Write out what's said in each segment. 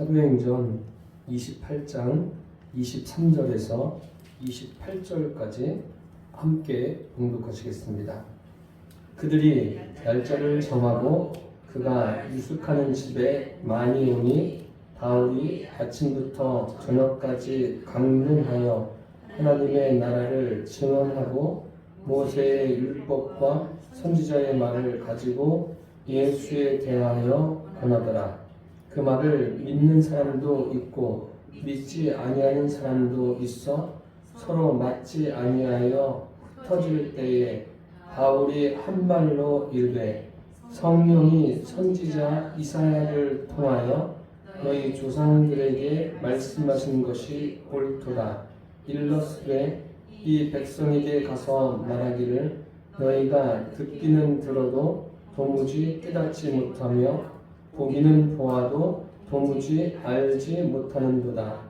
사도행전 28장 23절에서 28절까지 함께 봉독하시겠습니다. 그들이 날짜를 정하고 그가 유숙하는 집에 많이 오니 바울이 아침부터 저녁까지 강론하여 하나님의 나라를 증언하고 모세의 율법과 선지자의 말을 가지고 예수에 대하여 권하더라. 그 말을 믿는 사람도 있고 믿지 아니하는 사람도 있어 서로 맞지 아니하여 흩어질 때에 바울이 한 말로 이르되 성령이 선지자 이사야를 통하여 너희 조상들에게 말씀하신 것이 옳도다. 일러스되 이 백성에게 가서 말하기를 너희가 듣기는 들어도 도무지 깨닫지 못하며 보기는 보아도 도무지 알지 못하는도다.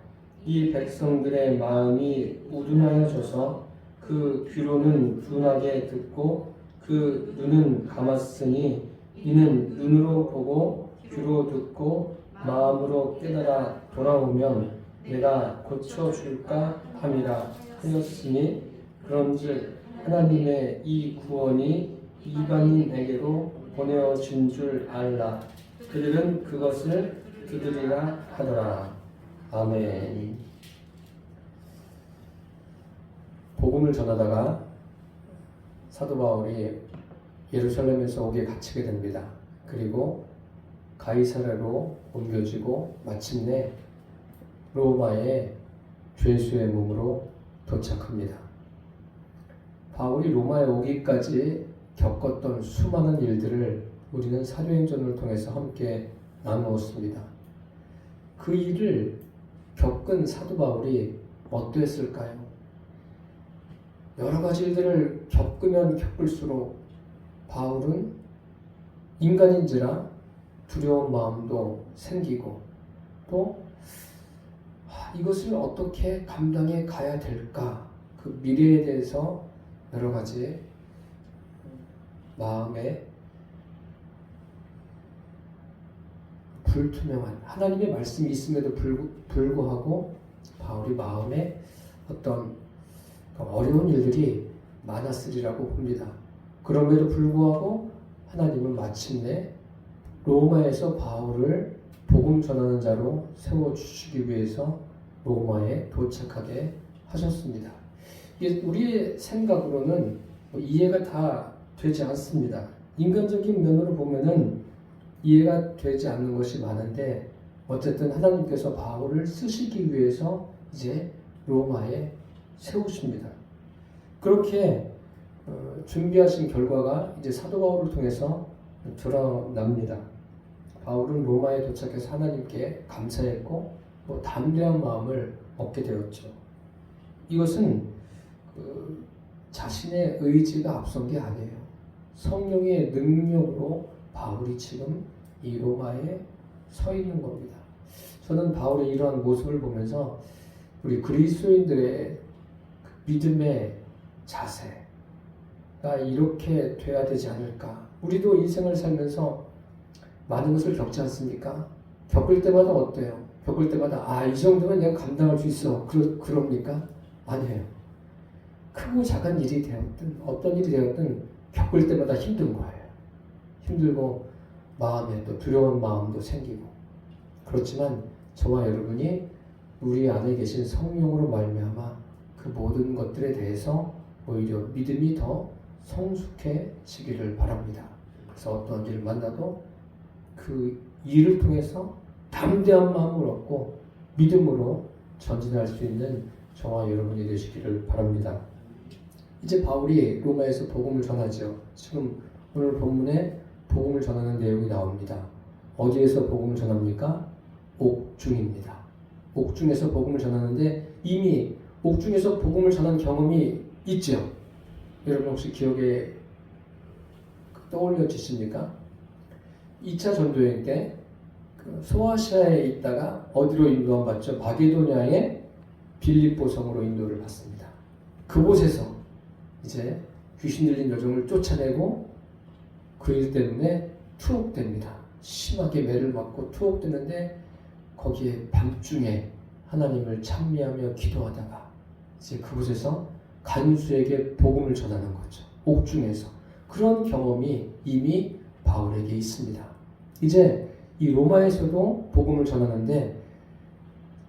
이 백성들의 마음이 우둔하여져서 그 귀로는 둔하게 듣고 그 눈은 감았으니 이는 눈으로 보고 귀로 듣고 마음으로 깨달아 돌아오면 내가 고쳐줄까 함이라 하였으니 그런즉 하나님의 이 구원이 이방인에게로 보내어진 줄 알라. 그들은 그것을 듣으리라 하더라. 아멘. 복음을 전하다가 사도 바울이 예루살렘에서 옥에 갇히게 됩니다. 그리고 가이사랴로 옮겨지고 마침내 로마의 죄수의 몸으로 도착합니다. 바울이 로마에 오기까지 겪었던 수많은 일들을 우리는 사도행전을 통해서 함께 나누었습니다. 그 일을 겪은 사도 바울이 어떠했을까요? 여러 가지 일들을 겪으면 겪을수록 바울은 인간인지라 두려운 마음도 생기고 또 이것을 어떻게 감당해 가야 될까? 그 미래에 대해서 여러 가지 마음에 불투명한 하나님의 말씀이 있음에도 불구하고 바울이 마음에 어떤 어려운 일들이 많았으리라고 봅니다. 그럼에도 불구하고 하나님은 마침내 로마에서 바울을 복음 전하는 자로 세워주시기 위해서 로마에 도착하게 하셨습니다. 우리의 생각으로는 이해가 다 되지 않습니다. 인간적인 면으로 보면은 이해가 되지 않는 것이 많은데 어쨌든 하나님께서 바울을 쓰시기 위해서 이제 로마에 세우십니다. 그렇게 준비하신 결과가 이제 사도 바울을 통해서 드러납니다. 바울은 로마에 도착해서 하나님께 감사했고 담대한 마음을 얻게 되었죠. 이것은 자신의 의지가 앞선 게 아니에요. 성령의 능력으로 바울이 지금 이 로마에 서 있는 겁니다. 저는 바울의 이러한 모습을 보면서 우리 그리스도인들의 믿음의 자세가 이렇게 돼야 되지 않을까. 우리도 인생을 살면서 많은 것을 겪지 않습니까? 겪을 때마다 어때요? 겪을 때마다 이 정도면 내가 감당할 수 있어. 그럽니까? 아니에요. 크고 작은 일이 되었든 어떤 일이 되었든 겪을 때마다 힘든 거예요. 힘들고 마음에 또 두려운 마음도 생기고 그렇지만 저와 여러분이 우리 안에 계신 성령으로 말미암아 그 모든 것들에 대해서 오히려 믿음이 더 성숙해지기를 바랍니다. 그래서 어떤 일을 만나도 그 일을 통해서 담대한 마음을 얻고 믿음으로 전진할 수 있는 저와 여러분이 되시기를 바랍니다. 이제 바울이 로마에서 복음을 전하죠. 지금 오늘 본문에 복음을 전하는 내용이 나옵니다. 어디에서 복음을 전합니까? 옥중입니다. 옥중에서 복음을 전하는데 이미 옥중에서 복음을 전한 경험이 있죠. 여러분 혹시 기억에 떠올려지십니까? 2차 전도여행 때 소아시아에 있다가 어디로 인도함 받죠? 마게도냐의 빌립보 성으로 인도를 받습니다. 그곳에서 이제 귀신 들린 여종을 쫓아내고 그 일 때문에 투옥됩니다. 심하게 매를 맞고 투옥되는데 거기에 밤중에 하나님을 찬미하며 기도하다가 이제 그곳에서 간수에게 복음을 전하는 거죠. 옥중에서. 그런 경험이 이미 바울에게 있습니다. 이제 이 로마에서도 복음을 전하는데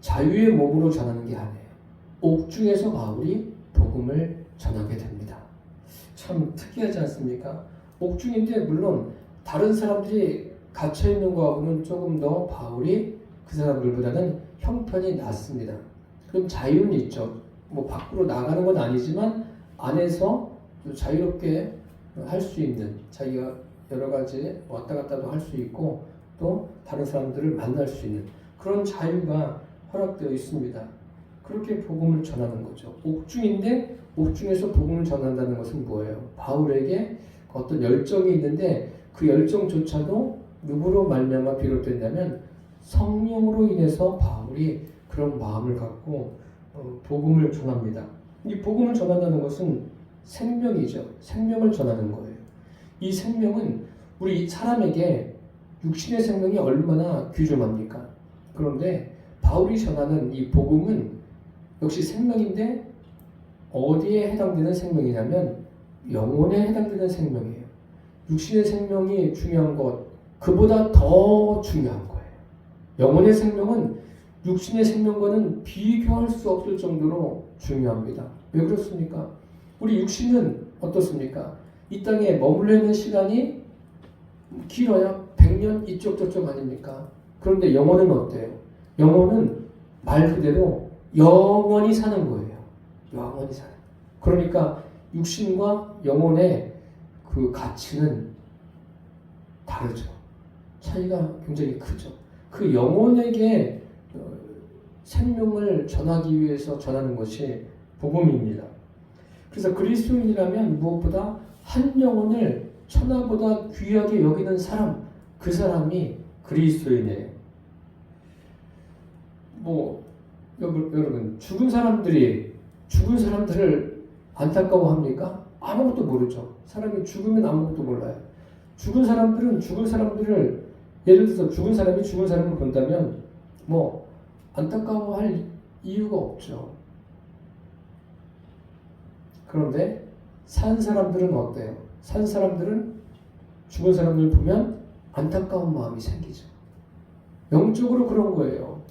자유의 몸으로 전하는 게 아니에요. 옥중에서 바울이 복음을 전하게 됩니다. 참 특이하지 않습니까? 옥중인데 물론 다른 사람들이 갇혀있는 거하고는 조금 더 바울이 그 사람들보다는 형편이 낫습니다. 그럼 자유는 있죠. 뭐 밖으로 나가는 건 아니지만 안에서 자유롭게 할 수 있는, 자기가 여러 가지 왔다 갔다도 할 수 있고 또 다른 사람들을 만날 수 있는 그런 자유가 허락되어 있습니다. 그렇게 복음을 전하는 거죠. 옥중인데 옥중에서 복음을 전한다는 것은 뭐예요? 바울에게 어떤 열정이 있는데 그 열정조차도 누구로 말미암아 비롯됐냐면 성령으로 인해서 바울이 그런 마음을 갖고 복음을 전합니다. 이 복음을 전한다는 것은 생명이죠. 생명을 전하는 거예요. 이 생명은 우리 사람에게 육신의 생명이 얼마나 귀중합니까? 그런데 바울이 전하는 이 복음은 역시 생명인데 어디에 해당되는 생명이냐면 영혼에 해당되는 생명이에요. 육신의 생명이 중요한 것, 그보다 더 중요한 거예요. 영혼의 생명은 육신의 생명과는 비교할 수 없을 정도로 중요합니다. 왜 그렇습니까? 우리 육신은 어떻습니까? 이 땅에 머물러 있는 시간이 길어야 100년 이쪽 저쪽 아닙니까? 그런데 영혼은 어때요? 영혼은 말 그대로 영원히 사는 거예요. 영원히 사는. 그러니까 육신과 영혼의 그 가치는 다르죠. 차이가 굉장히 크죠. 그 영혼에게 생명을 전하기 위해서 전하는 것이 복음입니다. 그래서 그리스도인이라면 무엇보다 한 영혼을 천하보다 귀하게 여기는 사람, 그 사람이 그리스도인이에요. 여러분 죽은 사람들을 안타까워합니까? 아무것도 모르죠. 사람이 죽으면 아무것도 몰라요. 죽은 사람들을 예를 들어서 죽은 사람이 죽은 사람을 본다면 안타까워할 이유가 없죠. 그런데 산 사람들은 어때요? 산 사람들은 죽은 사람을 보면 안타까운 마음이 생기죠. 영적으로 그런 거예요.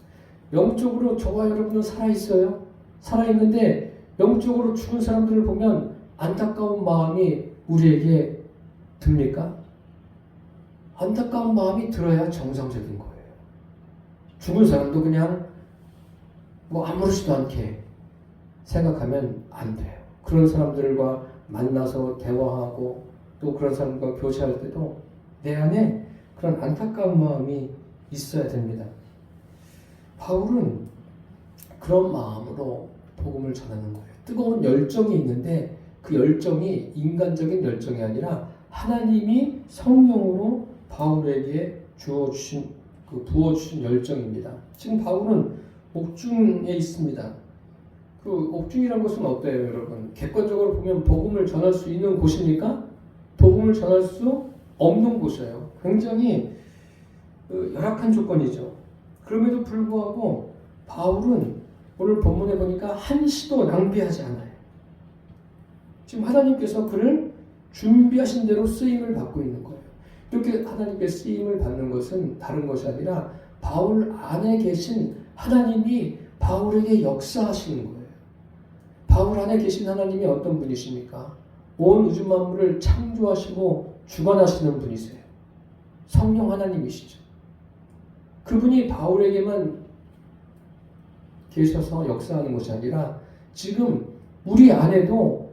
영적으로 저와 여러분은 살아있어요. 살아있는데 영적으로 죽은 사람들을 보면 안타까운 마음이 우리에게 듭니까? 안타까운 마음이 들어야 정상적인 거예요. 죽은 사람도 그냥 아무렇지도 않게 생각하면 안 돼요. 그런 사람들과 만나서 대화하고 또 그런 사람과 교제할 때도 내 안에 그런 안타까운 마음이 있어야 됩니다. 바울은 그런 마음으로 복음을 전하는 거예요. 뜨거운 열정이 있는데 그 열정이 인간적인 열정이 아니라 하나님이 성령으로 바울에게 부어주신 열정입니다. 지금 바울은 옥중에 있습니다. 그 옥중이라는 것은 어때요, 여러분? 객관적으로 보면 복음을 전할 수 있는 곳입니까? 복음을 전할 수 없는 곳이에요. 굉장히 열악한 조건이죠. 그럼에도 불구하고 바울은 오늘 본문에 보니까 한시도 낭비하지 않아요. 지금 하나님께서 그를 준비하신 대로 쓰임을 받고 있는 거예요. 이렇게 하나님께 쓰임을 받는 것은 다른 것이 아니라 바울 안에 계신 하나님이 바울에게 역사하시는 거예요. 바울 안에 계신 하나님이 어떤 분이십니까? 온 우주 만물을 창조하시고 주관하시는 분이세요. 성령 하나님이시죠. 그분이 바울에게만 계셔서 역사하는 것이 아니라 지금 우리 안에도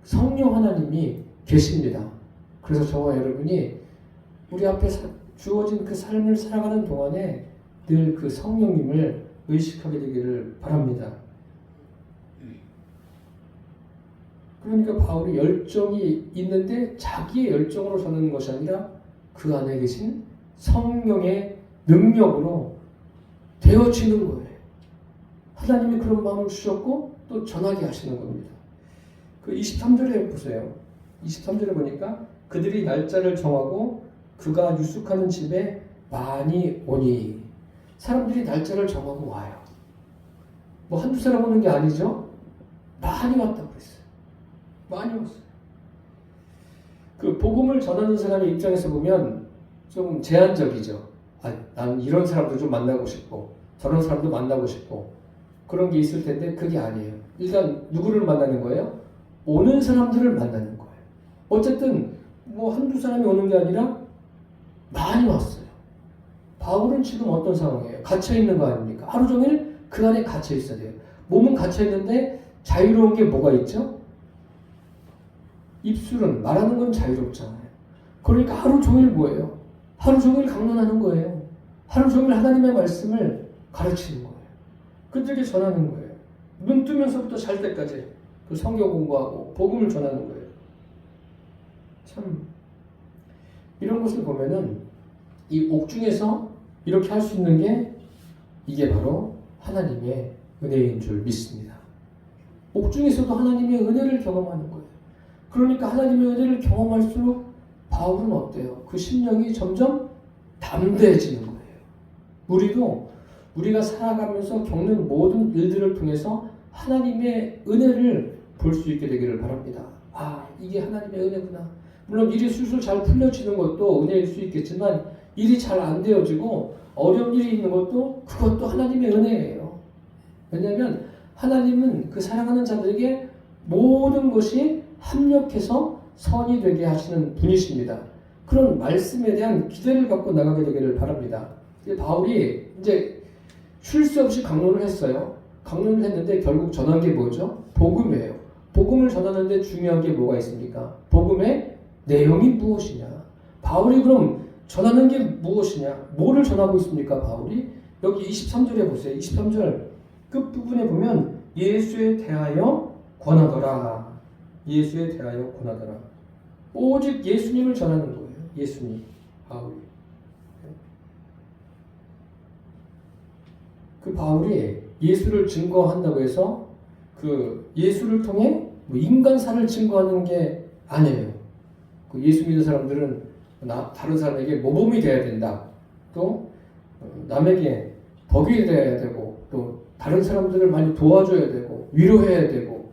성령 하나님이 계십니다. 그래서 저와 여러분이 우리 앞에 주어진 그 삶을 살아가는 동안에 늘 그 성령님을 의식하게 되기를 바랍니다. 그러니까 바울이 열정이 있는데 자기의 열정으로 전하는 것이 아니라 그 안에 계신 성령의 능력으로 되어지는 거예요. 하나님이 그런 마음을 주셨고 또 전하게 하시는 겁니다. 그 23절에 보세요. 23절에 보니까 그들이 날짜를 정하고 그가 유숙하는 집에 많이 오니 사람들이 날짜를 정하고 와요. 뭐 한두 사람 오는 게 아니죠. 많이 왔다고 그랬어요. 많이 왔어요. 그 복음을 전하는 사람의 입장에서 보면 좀 제한적이죠. 난 이런 사람도 좀 만나고 싶고 저런 사람도 만나고 싶고 그런 게 있을 텐데 그게 아니에요. 일단 누구를 만나는 거예요? 오는 사람들을 만나는 거예요. 어쨌든 뭐 한두 사람이 오는 게 아니라 많이 왔어요. 바울은 지금 어떤 상황이에요? 갇혀 있는 거 아닙니까? 하루 종일 그 안에 갇혀 있어야 돼요. 몸은 갇혀 있는데 자유로운 게 뭐가 있죠? 입술은 말하는 건 자유롭잖아요. 그러니까 하루 종일 뭐예요? 하루 종일 강론하는 거예요. 하루 종일 하나님의 말씀을 가르치는 거예요. 그들에게 전하는 거예요. 눈 뜨면서부터 잘 때까지 그 성경 공부하고 복음을 전하는 거예요. 참 이런 것을 보면은 이 옥중에서 이렇게 할 수 있는 게 이게 바로 하나님의 은혜인 줄 믿습니다. 옥중에서도 하나님의 은혜를 경험하는 거예요. 그러니까 하나님의 은혜를 경험할수록 바울은 어때요? 그 심령이 점점 담대해지는 거예요. 우리도 우리가 살아가면서 겪는 모든 일들을 통해서 하나님의 은혜를 볼 수 있게 되기를 바랍니다. 이게 하나님의 은혜구나. 물론 일이 술술 잘 풀려지는 것도 은혜일 수 있겠지만 일이 잘 안 되어지고 어려운 일이 있는 것도 그것도 하나님의 은혜예요. 왜냐하면 하나님은 그 사랑하는 자들에게 모든 것이 합력해서 선이 되게 하시는 분이십니다. 그런 말씀에 대한 기대를 갖고 나가게 되기를 바랍니다. 바울이 이제 쉴 새 없이 강론을 했어요. 강론을 했는데 결국 전한 게 뭐죠? 복음이에요. 복음을 전하는데 중요한 게 뭐가 있습니까? 복음의 내용이 무엇이냐? 바울이 그럼 전하는 게 무엇이냐? 뭐를 전하고 있습니까? 바울이 여기 23절에 보세요. 23절 끝부분에 보면 예수에 대하여 권하더라. 예수에 대하여 권하더라. 오직 예수님을 전하는 거예요. 예수님. 바울이. 그 바울이 예수를 증거한다고 해서 그 예수를 통해 뭐 인간사를 증거하는 게 아니에요. 그 예수 믿는 사람들은 다른 사람에게 모범이 돼야 된다. 또 남에게 덕이 돼야 되고 또 다른 사람들을 많이 도와줘야 되고 위로해야 되고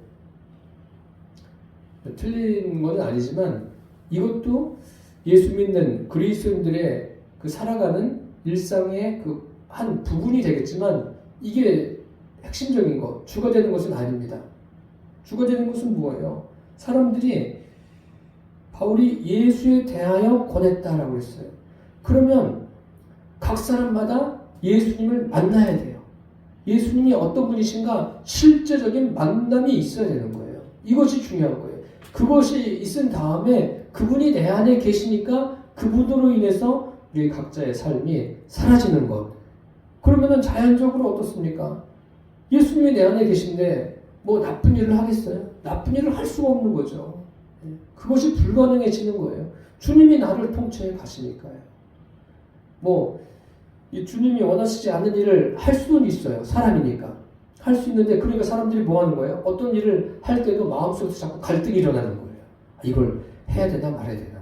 틀린 건 아니지만 이것도 예수 믿는 그리스도인들의 그 살아가는 일상의 그 한 부분이 되겠지만 이게 핵심적인 것, 주가 되는 것은 아닙니다. 주가 되는 것은 뭐예요? 사람들이 바울이 예수에 대하여 권했다라고 했어요. 그러면 각 사람마다 예수님을 만나야 돼요. 예수님이 어떤 분이신가 실제적인 만남이 있어야 되는 거예요. 이것이 중요한 거예요. 그것이 있은 다음에 그분이 내 안에 계시니까 그분으로 인해서 우리 각자의 삶이 사라지는 것. 그러면은 자연적으로 어떻습니까? 예수님이 내 안에 계신데 뭐 나쁜 일을 하겠어요? 나쁜 일을 할 수가 없는 거죠. 그것이 불가능해지는 거예요. 주님이 나를 통치해 가시니까요. 이 주님이 원하시지 않는 일을 할 수는 있어요. 사람이니까. 할 수 있는데 그러니까 사람들이 뭐 하는 거예요? 어떤 일을 할 때도 마음속에서 자꾸 갈등이 일어나는 거예요. 이걸 해야 되나 말아야 되나.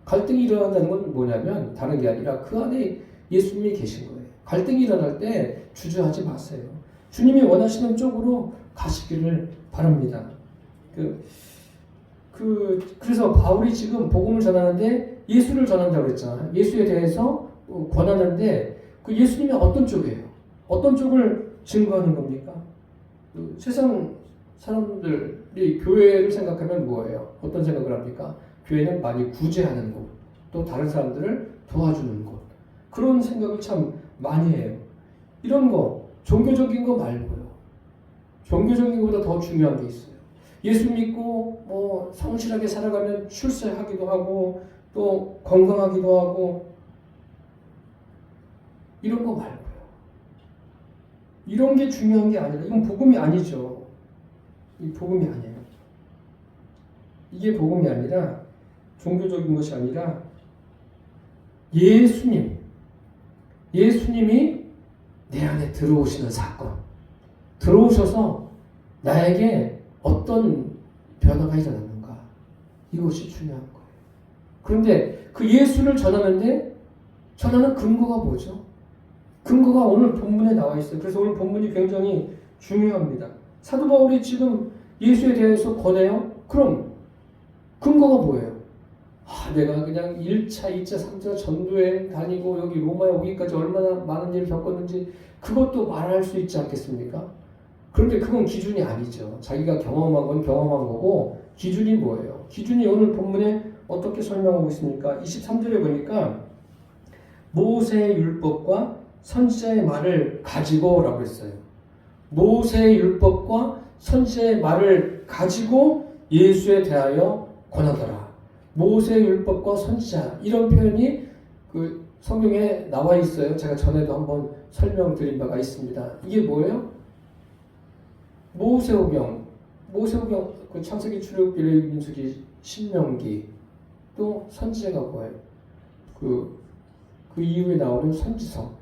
갈등이 일어난다는 건 뭐냐면 다른 게 아니라 그 안에 예수님이 계신 거예요. 갈등이 일어날 때 주저하지 마세요. 주님이 원하시는 쪽으로 가시기를 바랍니다. 그래서 바울이 지금 복음을 전하는데 예수를 전한다고 그랬잖아요. 예수에 대해서 권하는데 그 예수님이 어떤 쪽이에요? 어떤 쪽을 증거하는 겁니까? 세상 사람들이 교회를 생각하면 뭐예요? 어떤 생각을 합니까? 교회는 많이 구제하는 곳, 또 다른 사람들을 도와주는 곳. 그런 생각을 참 많이 해요. 이런 거, 종교적인 거 말고요. 종교적인 것보다 더 중요한 게 있어요. 예수 믿고 성실하게 살아가면 출세하기도 하고 또 건강하기도 하고 이런 거 말고요. 이런 게 중요한 게 아니라 이건 복음이 아니죠. 이 복음이 아니에요. 이게 복음이 아니라 종교적인 것이 아니라 예수님이 내 안에 들어오시는 사건, 들어오셔서 나에게 어떤 변화가 일어났는가, 이것이 중요한 거예요. 그런데 그 예수를 전하는데 전하는 근거가 뭐죠? 근거가 오늘 본문에 나와 있어요. 그래서 오늘 본문이 굉장히 중요합니다. 사도 바울이 지금 예수에 대해서 권해요? 그럼 근거가 뭐예요? 내가 그냥 1차, 2차, 3차 전도여행 다니고 여기 로마에 오기까지 얼마나 많은 일을 겪었는지 그것도 말할 수 있지 않겠습니까? 그런데 그건 기준이 아니죠. 자기가 경험한 건 경험한 거고 기준이 뭐예요? 기준이 오늘 본문에 어떻게 설명하고 있습니까? 23절에 보니까 모세의 율법과 선지자의 말을 가지고 라고 했어요. 모세의 율법과 선지자의 말을 가지고 예수에 대하여 권하더라. 모세의 율법과 선지자 이런 표현이 그 성경에 나와 있어요. 제가 전에도 한번 설명드린 바가 있습니다. 이게 뭐예요? 모세오경, 그 창세기, 출애굽기, 레위기, 민수기, 신명기, 또 선지자가 뭐예요? 그 이후에 나오는 선지서.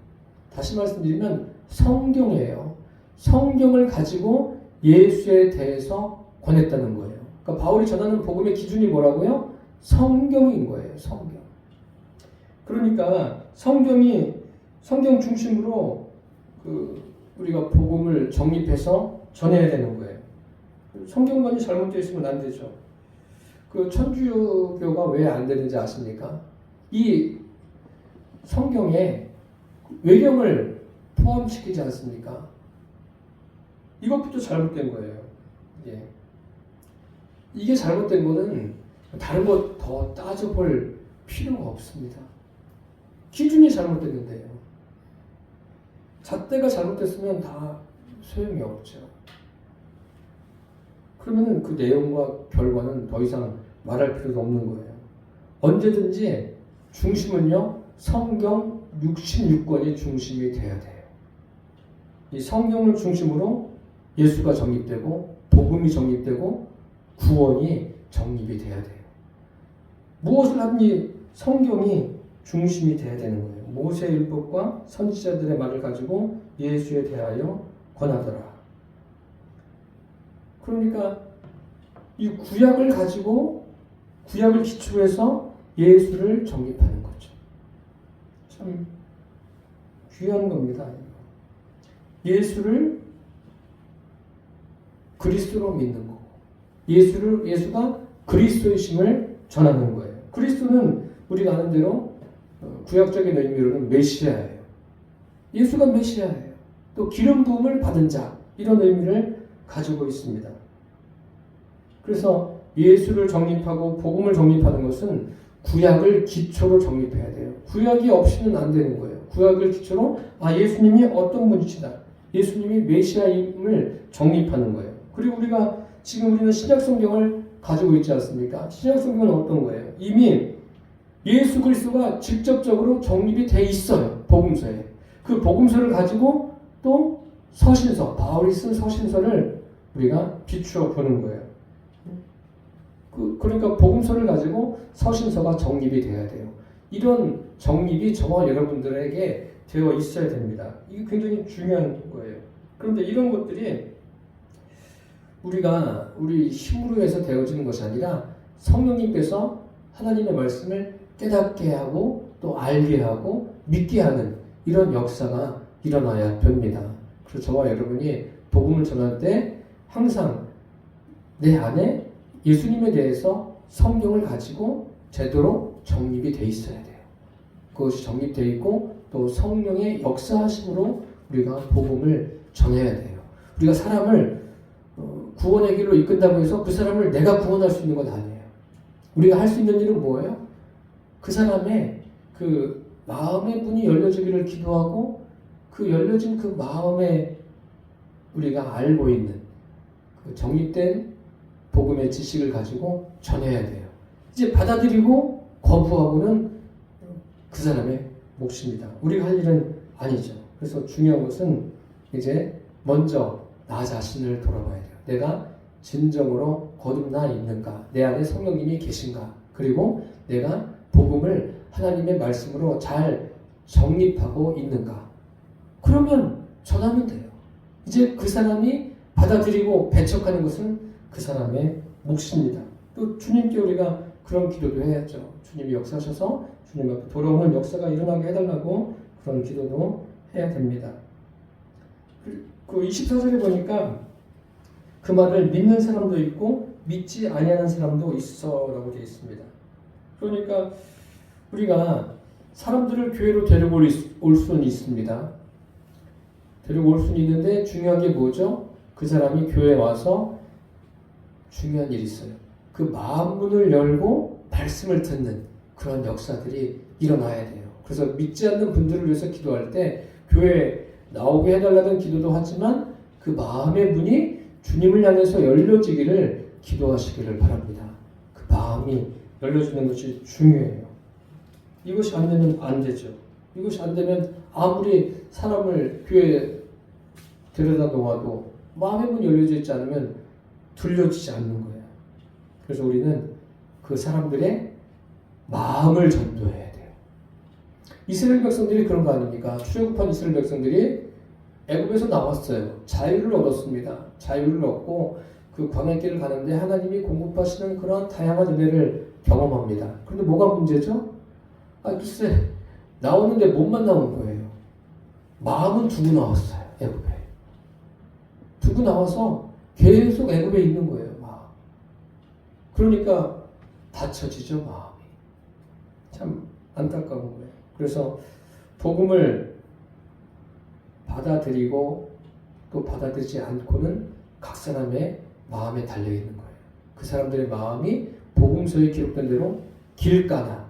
다시 말씀드리면 성경이에요. 성경을 가지고 예수에 대해서 권했다는 거예요. 그러니까 바울이 전하는 복음의 기준이 뭐라고요? 성경인 거예요. 성경. 그러니까 성경 중심으로 우리가 복음을 정립해서 전해야 되는 거예요. 성경관이 잘못되어 있으면 안 되죠. 천주교가 왜 안 되는지 아십니까? 이 성경에 외경을 포함시키지 않습니까? 이것부터 잘못된 거예요. 이게 잘못된 거는 다른 것 더 따져볼 필요가 없습니다. 기준이 잘못됐는데요. 잣대가 잘못됐으면 다 소용이 없죠. 그러면 그 내용과 결과는 더 이상 말할 필요도 없는 거예요. 언제든지 중심은요, 성경 66권이 중심이 돼야 돼요. 이 성경을 중심으로 예수가 정립되고, 복음이 정립되고, 구원이 정립이 돼야 돼요. 무엇을 하든지 성경이 중심이 돼야 되는 거예요. 모세의 율법과 선지자들의 말을 가지고 예수에 대하여 권하더라. 그러니까 이 구약을 가지고 구약을 기초로 해서 예수를 정립하는 거죠. 참 귀한 겁니다. 예수를 그리스도로 믿는 거고 예수가 그리스도이심을 전하는 거예요. 그리스도는 우리가 아는 대로 구약적인 의미로는 메시아예요. 예수가 메시아예요. 또 기름 부음을 받은 자 이런 의미를 가지고 있습니다. 그래서 예수를 정립하고 복음을 정립하는 것은 구약을 기초로 정립해야 돼요. 구약이 없이는 안 되는 거예요. 구약을 기초로 예수님이 어떤 분이시다. 예수님이 메시아임을 정립하는 거예요. 그리고 우리는 신약 성경을 가지고 있지 않습니까? 신약 성경은 어떤 거예요? 이미 예수 그리스도가 직접적으로 정립이 돼 있어요. 복음서에. 그 복음서를 가지고 또 서신서, 바울이 쓴 서신서를 우리가 비추어 보는 거예요. 그러니까 복음서를 가지고 서신서가 정립이 돼야 돼요. 이런 정립이 저와 여러분들에게 되어 있어야 됩니다. 이게 굉장히 중요한 거예요. 그런데 이런 것들이 우리 힘으로 해서 되어지는 것이 아니라 성령님께서 하나님의 말씀을 깨닫게 하고 또 알게 하고 믿게 하는 이런 역사가 일어나야 됩니다. 그래서 저와 여러분이 복음을 전할 때 항상 내 안에 예수님에 대해서 성경을 가지고 제대로 정립이 돼 있어야 돼요. 그것이 정립되어 있고 또 성령의 역사하심으로 우리가 복음을 전해야 돼요. 우리가 사람을 구원의 길로 이끈다고 해서 그 사람을 내가 구원할 수 있는 건 아니에요. 우리가 할 수 있는 일은 뭐예요? 그 사람의 그 마음의 문이 열려지기를 기도하고 그 열려진 그 마음에 우리가 알고 있는 그 정립된 복음의 지식을 가지고 전해야 돼요. 이제 받아들이고 거부하고는 그 사람의 몫입니다. 우리가 할 일은 아니죠. 그래서 중요한 것은 이제 먼저 나 자신을 돌아봐야 돼요. 내가 진정으로 거듭나 있는가? 내 안에 성령님이 계신가? 그리고 내가 복음을 하나님의 말씀으로 잘 정립하고 있는가? 그러면 전하면 돼요. 이제 그 사람이 받아들이고 배척하는 것은 그 사람의 몫입니다. 또 주님께 우리가 그런 기도도 해야죠. 주님이 역사하셔서 주님 앞에 돌아오는 역사가 일어나게 해달라고 그런 기도도 해야 됩니다. 그 24절에 보니까 그 말을 믿는 사람도 있고 믿지 아니하는 사람도 있어라고 되어 있습니다. 그러니까 우리가 사람들을 교회로 데리고 올 수는 있습니다. 데리고 올 수는 있는데 중요한 게 뭐죠? 그 사람이 교회에 와서 중요한 일이 있어요. 그 마음문을 열고 말씀을 듣는 그런 역사들이 일어나야 돼요. 그래서 믿지 않는 분들을 위해서 기도할 때 교회에 나오게 해달라는 기도도 하지만 그 마음의 문이 주님을 향해서 열려지기를 기도하시기를 바랍니다. 그 마음이 열려지는 것이 중요해요. 이것이 안 되면 안 되죠. 이것이 안 되면 아무리 사람을 교회에 데려다 놓아도 마음의 문이 열려져 있지 않으면 들려지지 않는 거예요. 그래서 우리는 그 사람들의 마음을 전도해야 돼요. 이스라엘 백성들이 그런 거 아닙니까? 출애굽한 이스라엘 백성들이 애굽에서 나왔어요. 자유를 얻었습니다. 자유를 얻고 그 광야길을 가는데 하나님이 공급하시는 그런 다양한 은혜를 경험합니다. 그런데 뭐가 문제죠? 글쎄 나오는데 몸만 나온 거예요. 마음은 두고 나왔어요. 애굽에. 두고 나와서 계속 애굽에 있는 거예요. 마음. 그러니까 닫혀지죠. 마음이. 참 안타까운 거예요. 그래서 복음을 받아들이고 또 받아들이지 않고는 각 사람의 마음에 달려있는 거예요. 그 사람들의 마음이 복음서에 기록된 대로 길가나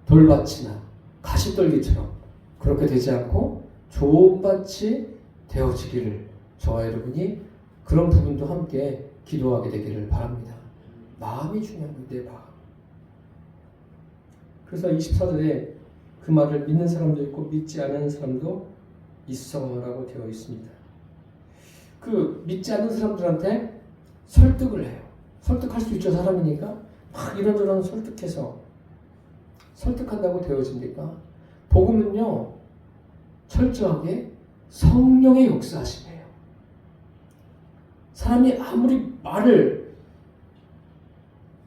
돌밭이나 가시떨기처럼 그렇게 되지 않고 좋은 밭이 되어지기를 저와 여러분이 그런 부분도 함께 기도하게 되기를 바랍니다. 마음이 중요한 건데 마음. 그래서 24절에 그 말을 믿는 사람도 있고 믿지 않는 사람도 있어라고 되어 있습니다. 그 믿지 않는 사람들한테 설득을 해요. 설득할 수 있죠. 사람이니까 막 이런저런 설득해서 설득한다고 되어집니까? 복음은요 철저하게 성령의 역사하심이에요. 사람이 아무리 말을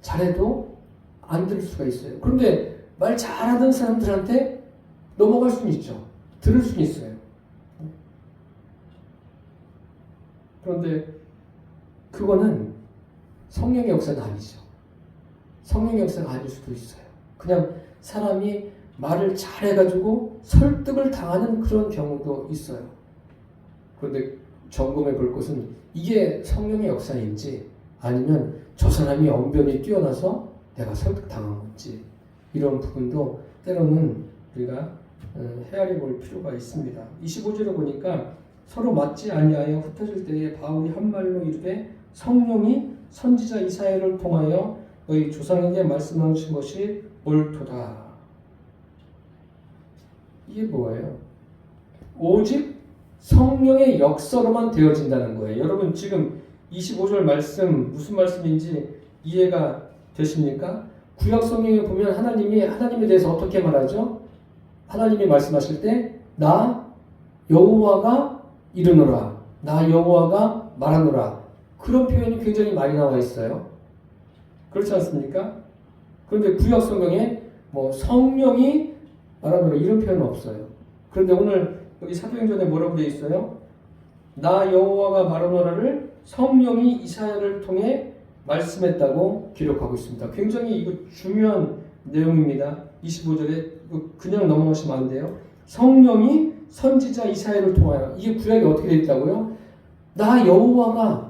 잘해도 안 들을 수가 있어요. 그런데 말 잘하던 사람들한테 넘어갈 수는 있죠. 들을 수는 있어요. 그런데 그거는 성령의 역사는 아니죠. 성령의 역사가 아닐 수도 있어요. 그냥 사람이 말을 잘해가지고 설득을 당하는 그런 경우도 있어요. 그런데 점검해 볼 것은 이게 성령의 역사인지 아니면 저 사람이 언변이 뛰어나서 내가 설득당한 건지 이런 부분도 때로는 우리가 헤아려 볼 필요가 있습니다. 25절에 보니까 서로 맞지 아니하여 흩어질 때에 바울이 한 말로 이르되 성령이 선지자 이사야를 통하여 너희 조상에게 말씀하신 것이 옳도다. 이게 뭐예요? 오직 성령의 역사로만 되어진다는 거예요. 여러분 지금 25절 말씀 무슨 말씀인지 이해가 되십니까? 구약 성경에 보면 하나님에 대해서 어떻게 말하죠? 하나님이 말씀하실 때 나 여호와가 이르노라, 나 여호와가 말하노라, 그런 표현이 굉장히 많이 나와 있어요. 그렇지 않습니까? 그런데 구약 성경에 성령이 말하노라 이런 표현은 없어요. 그런데 오늘 여기 사도행전에 뭐라고 되어 있어요? 나 여호와가 말하노라를 성령이 이사야를 통해 말씀했다고 기록하고 있습니다. 굉장히 이거 중요한 내용입니다. 25절에 그냥 넘어가시면 안 돼요. 성령이 선지자 이사야를 통하여, 이게 구약에 어떻게 되어 있다고요? 나 여호와로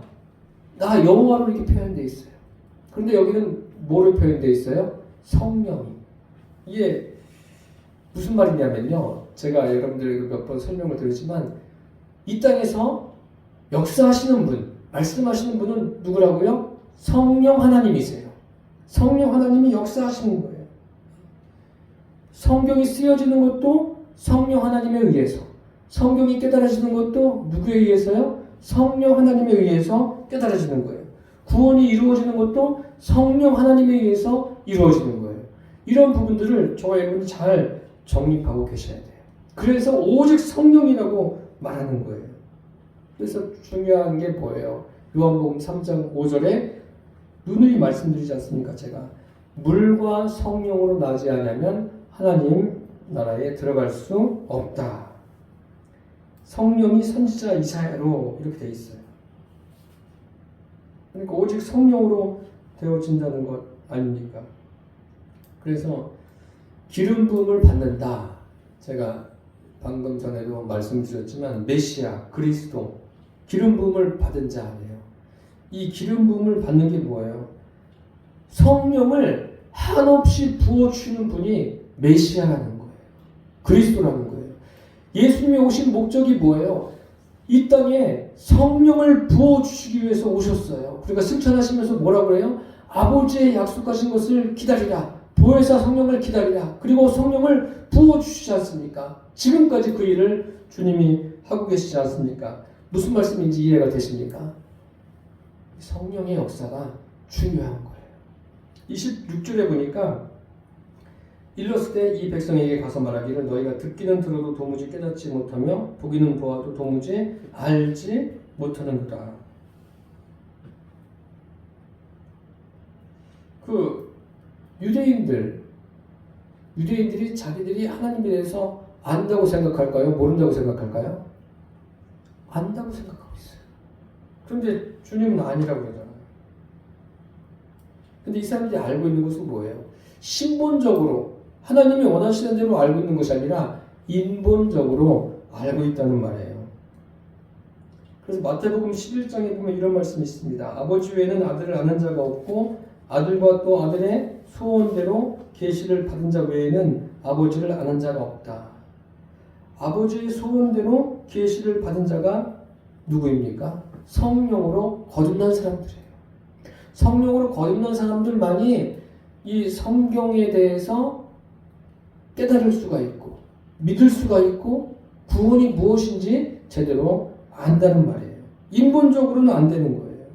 이렇게 표현되어 있어요. 그런데 여기는 뭐로 표현되어 있어요? 성령이. 이게 무슨 말이냐면요, 제가 여러분들에게 몇 번 설명을 드렸지만 이 땅에서 역사하시는 분, 말씀하시는 분은 누구라고요? 성령 하나님이세요. 성령 하나님이 역사하시는 거예요. 성경이 쓰여지는 것도 성령 하나님에 의해서, 성경이 깨달아지는 것도 누구에 의해서요? 성령 하나님에 의해서 깨달아지는 거예요. 구원이 이루어지는 것도 성령 하나님에 의해서 이루어지는 거예요. 이런 부분들을 저와 여러분이 잘 정립하고 계셔야 돼요. 그래서 오직 성령이라고 말하는 거예요. 그래서 중요한 게 뭐예요? 요한복음 3장 5절에 누누이 말씀드리지 않습니까? 제가 물과 성령으로 나지 않으면 하나님 나라에 들어갈 수 없다. 성령이 선지자 이사야로 이렇게 돼 있어요. 그러니까 오직 성령으로 되어진다는 것 아닙니까? 그래서 기름 부음을 받는다. 제가 방금 전에도 말씀드렸지만 메시아, 그리스도, 기름 부음을 받은 자예요. 이 기름 부음을 받는 게 뭐예요? 성령을 한없이 부어주는 분이 메시아라는 거예요. 그리스도라는 거예요. 예수님이 오신 목적이 뭐예요? 이 땅에 성령을 부어주시기 위해서 오셨어요. 그러니까 승천하시면서 뭐라고 해요? 아버지의 약속하신 것을 기다리라. 보혜사 성령을 기다리라. 그리고 성령을 부어주시지 않습니까? 지금까지 그 일을 주님이 하고 계시지 않습니까? 무슨 말씀인지 이해가 되십니까? 성령의 역사가 중요한 거예요. 26절에 보니까 일렀을 때 이 백성에게 가서 말하기를 너희가 듣기는 들어도 도무지 깨닫지 못하며 보기는 보아도 도무지 알지 못하는도다. 그 유대인들이 자기들이 하나님에 대해서 안다고 생각할까요? 모른다고 생각할까요? 안다고 생각하고 있어요. 그런데 주님은 아니라고 그러잖아요. 근데 이 사람들이 알고 있는 것은 뭐예요? 신본적으로 하나님이 원하시는 대로 알고 있는 것이 아니라 인본적으로 알고 있다는 말이에요. 그래서 마태복음 11장에 보면 이런 말씀이 있습니다. 아버지 외에는 아들을 아는 자가 없고 아들과 또 아들의 소원대로 계시를 받은 자 외에는 아버지를 아는 자가 없다. 아버지의 소원대로 계시를 받은 자가 누구입니까? 성령으로 거듭난 사람들이에요. 성령으로 거듭난 사람들만이 이 성경에 대해서 깨달을 수가 있고 믿을 수가 있고 구원이 무엇인지 제대로 안다는 말이에요. 인본적으로는 안 되는 거예요.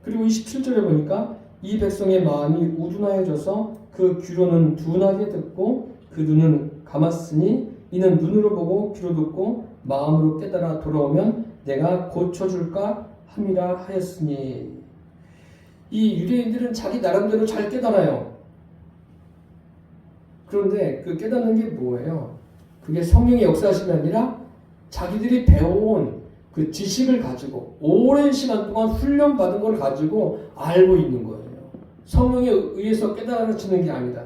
그리고 27절에 보니까 이 백성의 마음이 우둔하여져서 그 귀로는 둔하게 듣고 그 눈은 감았으니 이는 눈으로 보고 귀로 듣고 마음으로 깨달아 돌아오면 내가 고쳐줄까 함이라 하였으니. 이 유대인들은 자기 나름대로 잘 깨달아요. 그런데 그 깨닫는 게 뭐예요? 그게 성령의 역사심이 아니라 자기들이 배워온 그 지식을 가지고 오랜 시간 동안 훈련받은 걸 가지고 알고 있는 거예요. 성령에 의해서 깨달아지는 게 아니다.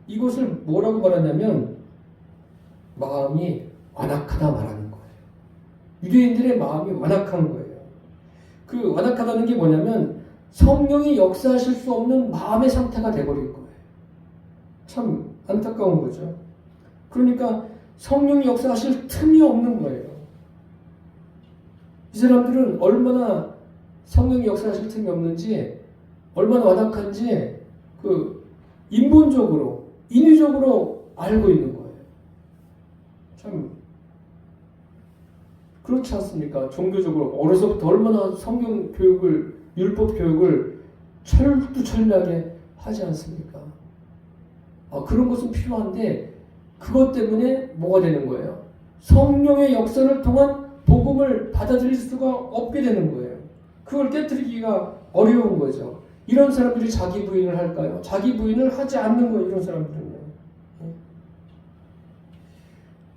이것을 뭐라고 말하냐면 마음이 완악하다 말하는 거예요. 유대인들의 마음이 완악한 거예요. 그 완악하다는 게 뭐냐면 성령이 역사하실 수 없는 마음의 상태가 돼버린 거예요. 참 안타까운 거죠. 그러니까 성령이 역사하실 틈이 없는 거예요. 이 사람들은 얼마나 성령이 역사하실 틈이 없는지, 얼마나 완악한지 그 인본적으로, 인위적으로 알고 있는 거예요. 참 그렇지 않습니까? 종교적으로 어려서부터 얼마나 성경 교육을, 율법 교육을 철두철미하게 하지 않습니까? 그런 것은 필요한데 그것 때문에 뭐가 되는 거예요? 성령의 역사를 통한 복음을 받아들일 수가 없게 되는 거예요. 그걸 깨트리기가 어려운 거죠. 이런 사람들이 자기 부인을 할까요? 자기 부인을 하지 않는 거예요. 이런 사람들은요.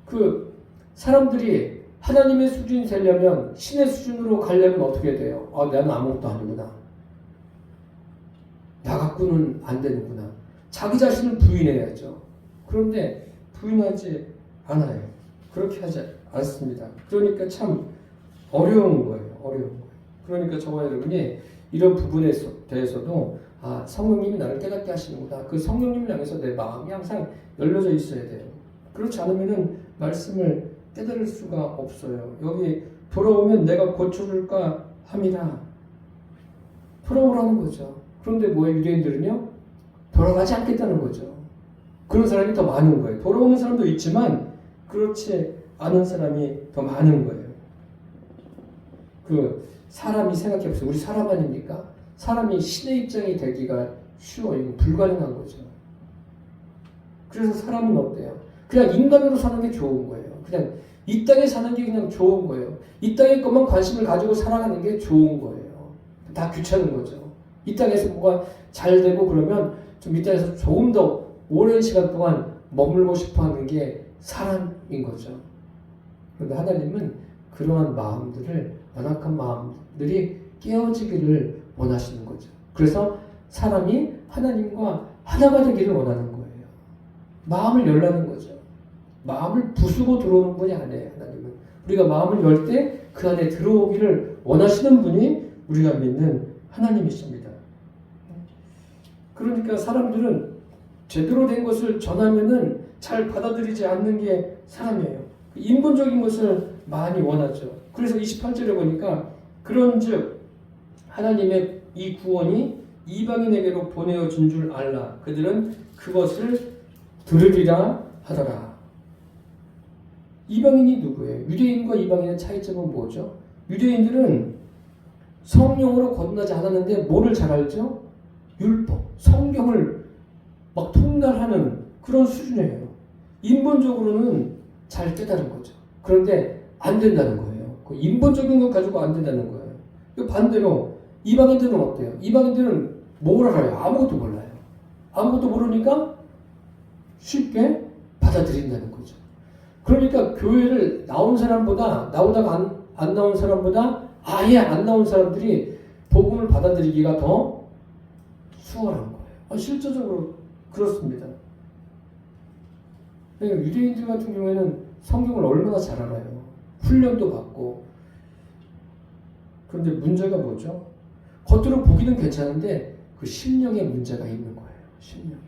그 사람들이 하나님의 수준이 되려면, 신의 수준으로 가려면 어떻게 돼요? 나는 아무것도 아니구나. 나 갖고는 안 되는구나. 자기 자신을 부인해야죠. 그런데 부인하지 않아요. 그렇게 하지 않습니다. 그러니까 참 어려운 거예요. 어려운 거예요. 그러니까 저와 여러분이 이런 부분에 대해서도 성령님이 나를 깨닫게 하시는구나. 그 성령님을 향해서 내 마음이 항상 열려져 있어야 돼요. 그렇지 않으면은 말씀을 깨달을 수가 없어요. 여기 돌아오면 내가 고쳐줄까 함이라. 돌아오라는 거죠. 그런데 뭐예요? 유대인들은요? 돌아가지 않겠다는 거죠. 그런 사람이 더 많은 거예요. 돌아오는 사람도 있지만 그렇지 않은 사람이 더 많은 거예요. 그 사람이 생각해보세요. 우리 사람 아닙니까? 사람이 신의 입장이 되기가 쉬워요. 이거 불가능한 거죠. 그래서 사람은 어때요? 그냥 인간으로 사는 게 좋은 거예요. 그냥 이 땅에 사는 게 그냥 좋은 거예요. 이 땅의 것만 관심을 가지고 살아가는 게 좋은 거예요. 다 귀찮은 거죠. 이 땅에서 뭐가 잘 되고 그러면 좀 이 땅에서 조금 더 오랜 시간 동안 머물고 싶어 하는 게 사람인 거죠. 그런데 하나님은 그러한 마음들을, 연약한 마음들이 깨어지기를 원하시는 거죠. 그래서 사람이 하나님과 하나가 되기를 원하는 거예요. 마음을 열라는 거죠. 마음을 부수고 들어오는 분이 아니에요. 하나님은 우리가 마음을 열 때 그 안에 들어오기를 원하시는 분이 우리가 믿는 하나님이십니다. 그러니까 사람들은 제대로 된 것을 전하면은 잘 받아들이지 않는 게 사람이에요. 인본적인 것을 많이 원하죠. 그래서 28절에 보니까 그런즉 하나님의 이 구원이 이방인에게로 보내어진 줄 알라. 그들은 그것을 들으리라 하더라. 이방인이 누구예요? 유대인과 이방인의 차이점은 뭐죠? 유대인들은 성령으로 거듭나지 않았는데 뭐를 잘 알죠? 율법, 성경을 막 통달하는 그런 수준이에요. 인본적으로는 잘 깨달은 거죠. 그런데 안 된다는 거예요. 그 인본적인 것 가지고 안 된다는 거예요. 반대로 이방인들은 어때요? 이방인들은 뭘 알아요? 아무것도 몰라요. 아무것도 모르니까 쉽게 받아들인다는 거죠. 그러니까 교회를 나온 사람보다, 나오다가 안 나온 사람보다 아예 안 나온 사람들이 복음을 받아들이기가 더 수월한 거예요. 실제적으로 그렇습니다. 유대인들 같은 경우에는 성경을 얼마나 잘 알아요. 훈련도 받고. 그런데 문제가 뭐죠? 겉으로 보기는 괜찮은데 그 심령에 문제가 있는 거예요. 심령에.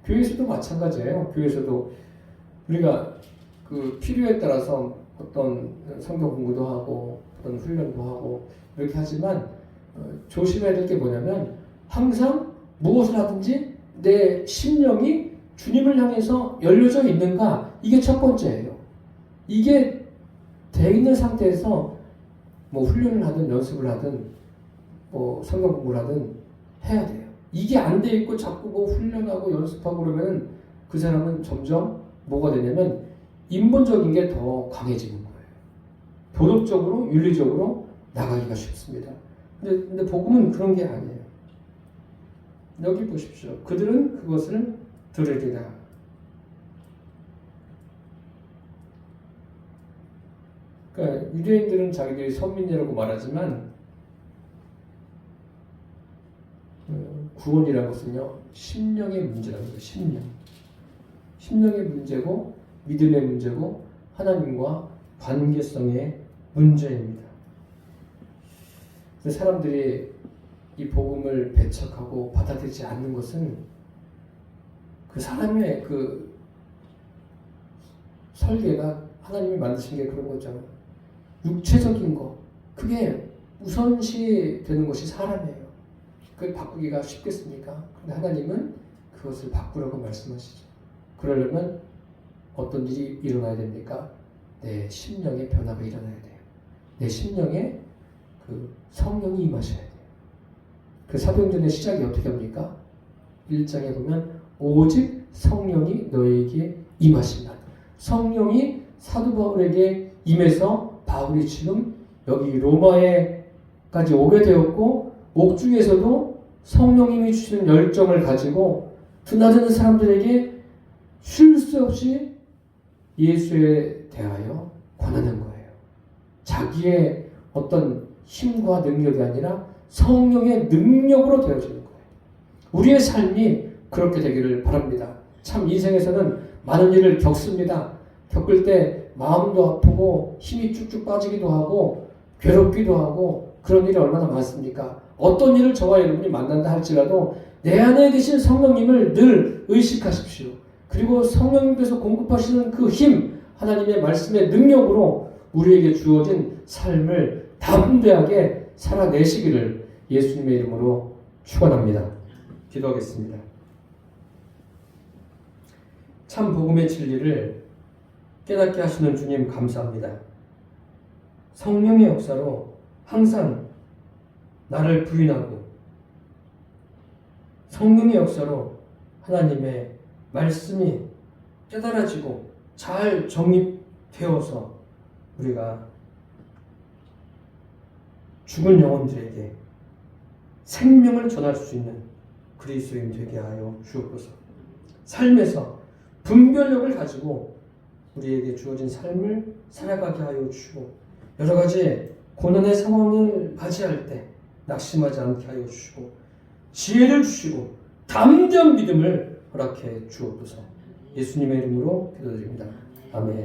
교회에서도 마찬가지예요. 교회에서도 우리가 그 필요에 따라서 어떤 성경 공부도 하고 어떤 훈련도 하고 이렇게 하지만 조심해야 될 게 뭐냐면 항상 무엇을 하든지 내 심령이 주님을 향해서 열려져 있는가, 이게 첫 번째예요. 이게 돼 있는 상태에서 뭐 훈련을 하든 연습을 하든 뭐 성경 공부를 하든 해야 돼요. 이게 안 돼 있고 자꾸 뭐 훈련하고 연습하고 그러면 그 사람은 점점 뭐가 되냐면 인본적인 게 더 강해지는 거예요. 도덕적으로, 윤리적으로 나가기가 쉽습니다. 근데 복음은 그런 게 아니에요. 여기 보십시오. 그들은 그것을 들으리라. 그러니까 유대인들은 자기들이 선민이라고 말하지만 구원이라는 것은요, 심령의 문제라는 거예요. 심령의 문제고 믿음의 문제고 하나님과 관계성의 문제입니다. 사람들이 이 복음을 배척하고 받아들이지 않는 것은 그 사람의 그 설계가 하나님이 만드신 게 그런 거죠. 육체적인 거, 그게 우선시 되는 것이 사람이에요. 그걸 바꾸기가 쉽겠습니까? 그런데 하나님은 그것을 바꾸라고 말씀하시죠. 그러려면 어떤 일이 일어나야 됩니까? 내 심령의 변화가 일어나야 돼요. 내 심령에 그 성령이 임하셔야 돼요. 그 사도행전의 시작이 어떻게 합니까? 1장에 보면 오직 성령이 너에게 임하신다. 성령이 사도 바울에게 임해서 바울이 지금 여기 로마에까지 오게 되었고, 옥중에서도 성령님이 주시는 열정을 가지고 드나드는 사람들에게 쉴 수 없이 예수에 대하여 권하는 거예요. 자기의 어떤 힘과 능력이 아니라 성령의 능력으로 되어지는 거예요. 우리의 삶이 그렇게 되기를 바랍니다. 참 인생에서는 많은 일을 겪습니다. 겪을 때 마음도 아프고 힘이 쭉쭉 빠지기도 하고 괴롭기도 하고 그런 일이 얼마나 많습니까? 어떤 일을 저와 여러분이 만난다 할지라도 내 안에 계신 성령님을 늘 의식하십시오. 그리고 성령님께서 공급하시는 그 힘, 하나님의 말씀의 능력으로 우리에게 주어진 삶을 담대하게 살아내시기를 예수님의 이름으로 축원합니다. 기도하겠습니다. 참 복음의 진리를 깨닫게 하시는 주님 감사합니다. 성령의 역사로 항상 나를 부인하고 성령의 역사로 하나님의 말씀이 깨달아지고 잘 정립되어서 우리가 죽은 영혼들에게 생명을 전할 수 있는 그리스도인 되게 하여 주옵소서. 삶에서 분별력을 가지고 우리에게 주어진 삶을 살아가게 하여 주시고 여러 가지 고난의 상황을 맞이할 때 낙심하지 않게 하여 주시고 지혜를 주시고 담대한 믿음을 허락해 주옵소서. 예수님의 이름으로 기도드립니다. 아멘.